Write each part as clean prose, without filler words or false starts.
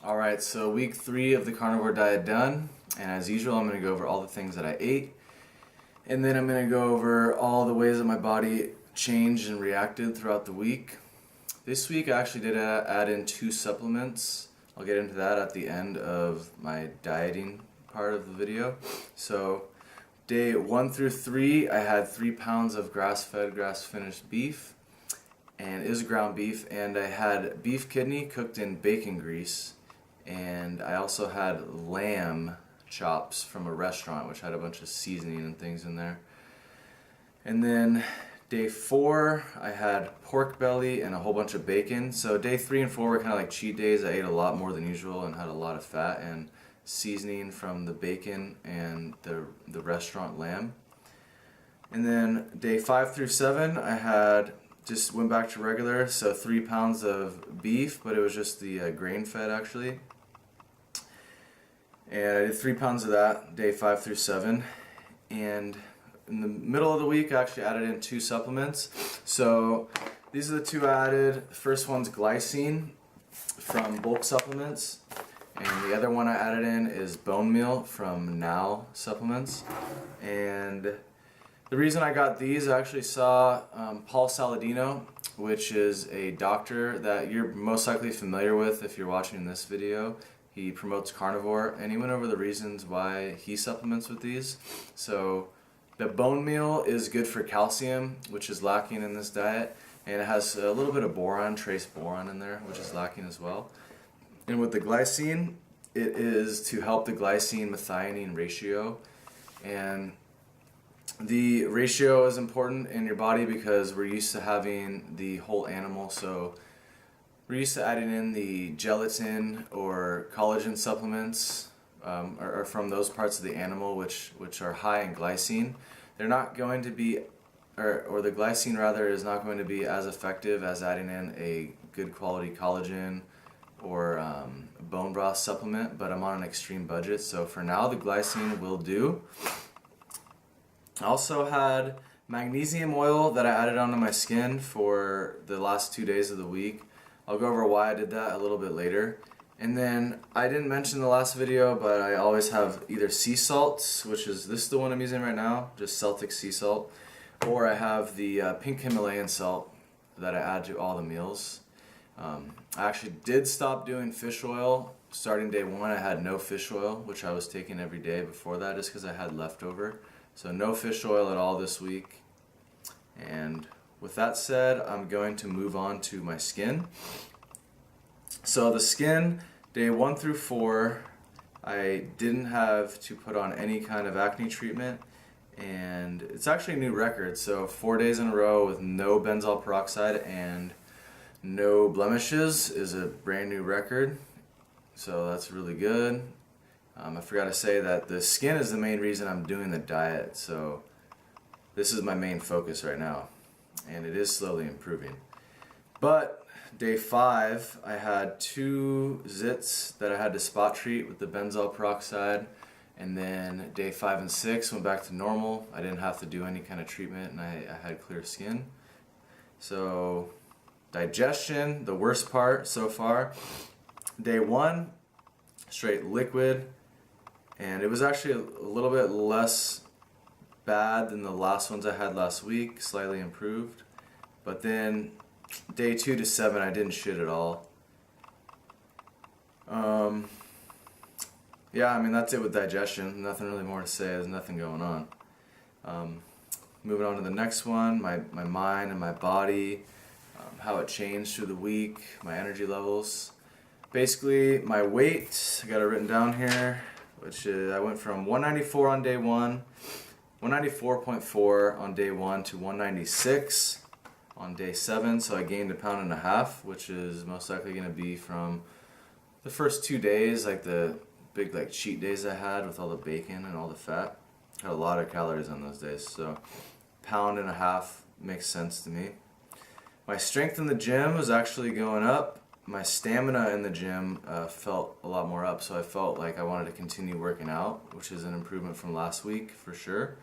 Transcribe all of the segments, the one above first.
Alright, so week 3 of the carnivore diet done, and as usual I'm going to go over all the things that I ate, and then I'm going to go over all the ways that my body changed and reacted throughout the week. This week I actually did add in 2 supplements. I'll get into that at the end of my dieting part of the video. So day 1 through 3 I had 3 pounds of grass-fed, grass-finished beef, and it was ground beef, and I had beef kidney cooked in bacon grease. And I also had lamb chops from a restaurant, which had a bunch of seasoning and things in there. And then day 4, I had pork belly and a whole bunch of bacon. So day 3 and 4 were kind of like cheat days. I ate a lot more than usual and had a lot of fat and seasoning from the bacon and the restaurant lamb. And then day 5 through 7, I just went back to regular, so 3 pounds of beef, but it was just the grain-fed actually. And I did 3 pounds of that, day 5 through 7. And in the middle of the week, I actually added in 2 supplements. So these are the 2 I added. The first one's glycine from Bulk Supplements. And the other one I added in is bone meal from Now Supplements. And the reason I got these, I actually saw Paul Saladino, which is a doctor that you're most likely familiar with if you're watching this video. He promotes carnivore, and he went over the reasons why he supplements with these. So the bone meal is good for calcium, which is lacking in this diet, and it has a little bit of boron, trace boron in there, which is lacking as well. And with the glycine, it is to help the glycine-methionine ratio, and the ratio is important in your body because we're used to having the whole animal, so we're used to adding in the gelatin or collagen supplements or from those parts of the animal which are high in glycine. They're not going to be, or the glycine rather, is not going to be as effective as adding in a good quality collagen or bone broth supplement, but I'm on an extreme budget, so for now the glycine will do. I also had magnesium oil that I added onto my skin for the last 2 days of the week. I'll go over why I did that a little bit later. And then I didn't mention in the last video, but I always have either sea salt, which is the one I'm using right now, just Celtic sea salt, or I have the pink Himalayan salt that I add to all the meals. I actually did stop doing fish oil. Starting day 1 I had no fish oil, which I was taking every day before that just because I had leftover. So no fish oil at all this week. And with that said, I'm going to move on to my skin. So the skin, day 1 through 4, I didn't have to put on any kind of acne treatment, and it's actually a new record. So 4 days in a row with no benzoyl peroxide and no blemishes is a brand new record. So that's really good. I forgot to say that the skin is the main reason I'm doing the diet, so this is my main focus right now, and it is slowly improving. But day 5, I had 2 zits that I had to spot treat with the benzoyl peroxide, and then day 5 and 6 went back to normal. I didn't have to do any kind of treatment, and I had clear skin. So digestion, the worst part so far. Day 1, straight liquid, and it was actually a little bit less bad than the last ones I had last week, slightly improved. But then day 2 to 7 I didn't shit at all. Yeah, I mean that's it with digestion. Nothing really more to say. There's nothing going on. Moving on to the next one, my mind and my body, how it changed through the week, my energy levels. Basically, my weight, I got it written down here, which is, I went from 194 on day 1, 194.4 on day 1 to 196 on day 7, so I gained 1.5 pounds, which is most likely going to be from the first 2 days, like the big cheat days I had with all the bacon and all the fat. Had a lot of calories on those days, so 1.5 pounds makes sense to me. My strength in the gym was actually going up. My stamina in the gym felt a lot more up, so I felt like I wanted to continue working out, which is an improvement from last week for sure.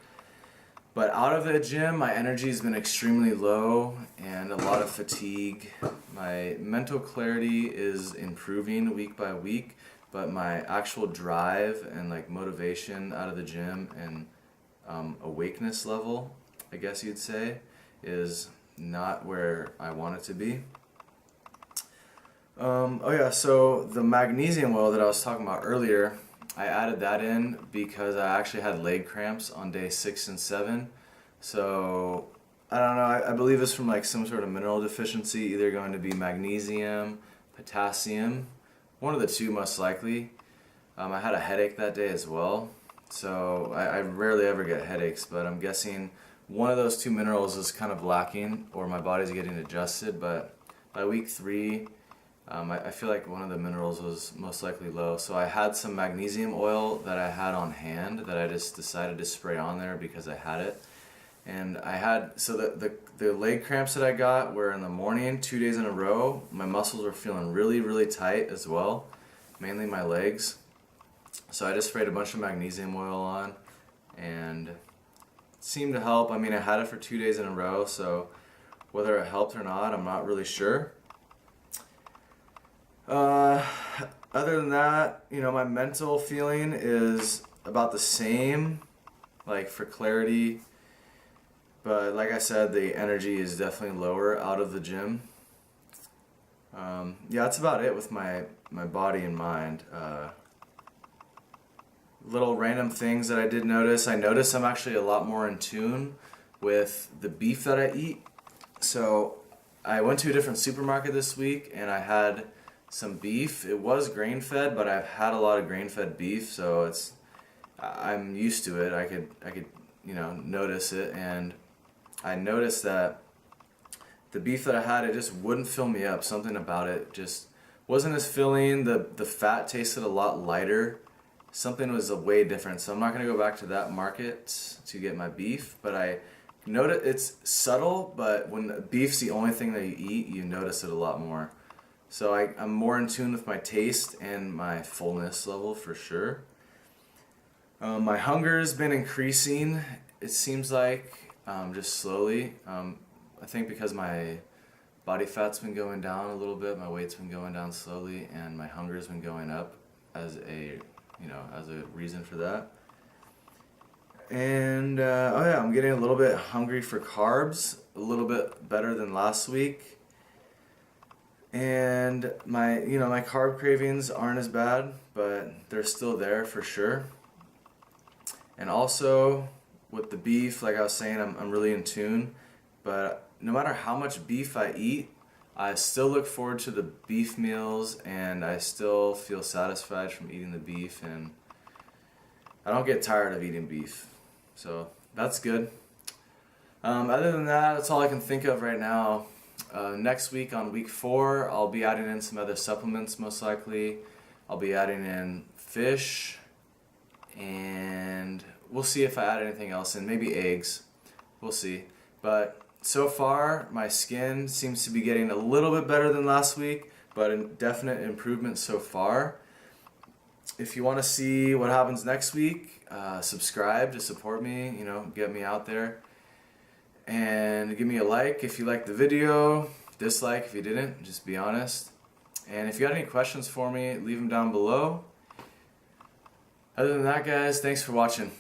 But out of the gym, my energy has been extremely low and a lot of fatigue. My mental clarity is improving week by week, but my actual drive and like motivation out of the gym and awakeness level, I guess you'd say, is not where I want it to be. Oh yeah, so the magnesium oil that I was talking about earlier, I added that in because I actually had leg cramps on day 6 and 7. So I don't know, I believe it's from like some sort of mineral deficiency, either going to be magnesium, potassium, one of the two most likely. I had a headache that day as well, so I rarely ever get headaches, but I'm guessing one of those two minerals is kind of lacking or my body's getting adjusted. But by week 3, I feel like one of the minerals was most likely low. So I had some magnesium oil that I had on hand that I just decided to spray on there because I had it. And I had, so the leg cramps that I got were in the morning, 2 days in a row. My muscles were feeling really, really tight as well, mainly my legs. So I just sprayed a bunch of magnesium oil on and it seemed to help. I mean, I had it for 2 days in a row, so whether it helped or not, I'm not really sure. Other than that, you know, my mental feeling is about the same, like for clarity, but like I said, the energy is definitely lower out of the gym. Yeah, that's about it with my body and mind. Little random things that I did notice. I noticed I'm actually a lot more in tune with the beef that I eat. So I went to a different supermarket this week and I had some beef. It was grain fed, but I've had a lot of grain fed beef, so I'm used to it. I could you know, notice it, and I noticed that the beef that I had, it just wouldn't fill me up. Something about it just wasn't as filling. The fat tasted a lot lighter. Something was way different. So I'm not going to go back to that market to get my beef, but I noticed it's subtle, but when beef's the only thing that you eat, you notice it a lot more. So I'm more in tune with my taste and my fullness level for sure. My hunger has been increasing, it seems like, just slowly. I think because my body fat's been going down a little bit, my weight's been going down slowly, and my hunger's been going up as a reason for that. And oh yeah, I'm getting a little bit hungry for carbs, a little bit better than last week. And my carb cravings aren't as bad, but they're still there for sure. And also with the beef, like I was saying, I'm really in tune. But no matter how much beef I eat, I still look forward to the beef meals, and I still feel satisfied from eating the beef, and I don't get tired of eating beef. So that's good. Other than that, that's all I can think of right now. Next week on week 4, I'll be adding in some other supplements most likely. I'll be adding in fish, and we'll see if I add anything else in, maybe eggs. We'll see. But so far, my skin seems to be getting a little bit better than last week, but a definite improvement so far. If you want to see what happens next week, subscribe to support me, you know, get me out there. And give me a like if you liked the video, dislike if you didn't, just be honest. And if you got any questions for me, leave them down below. Other than that, guys, thanks for watching.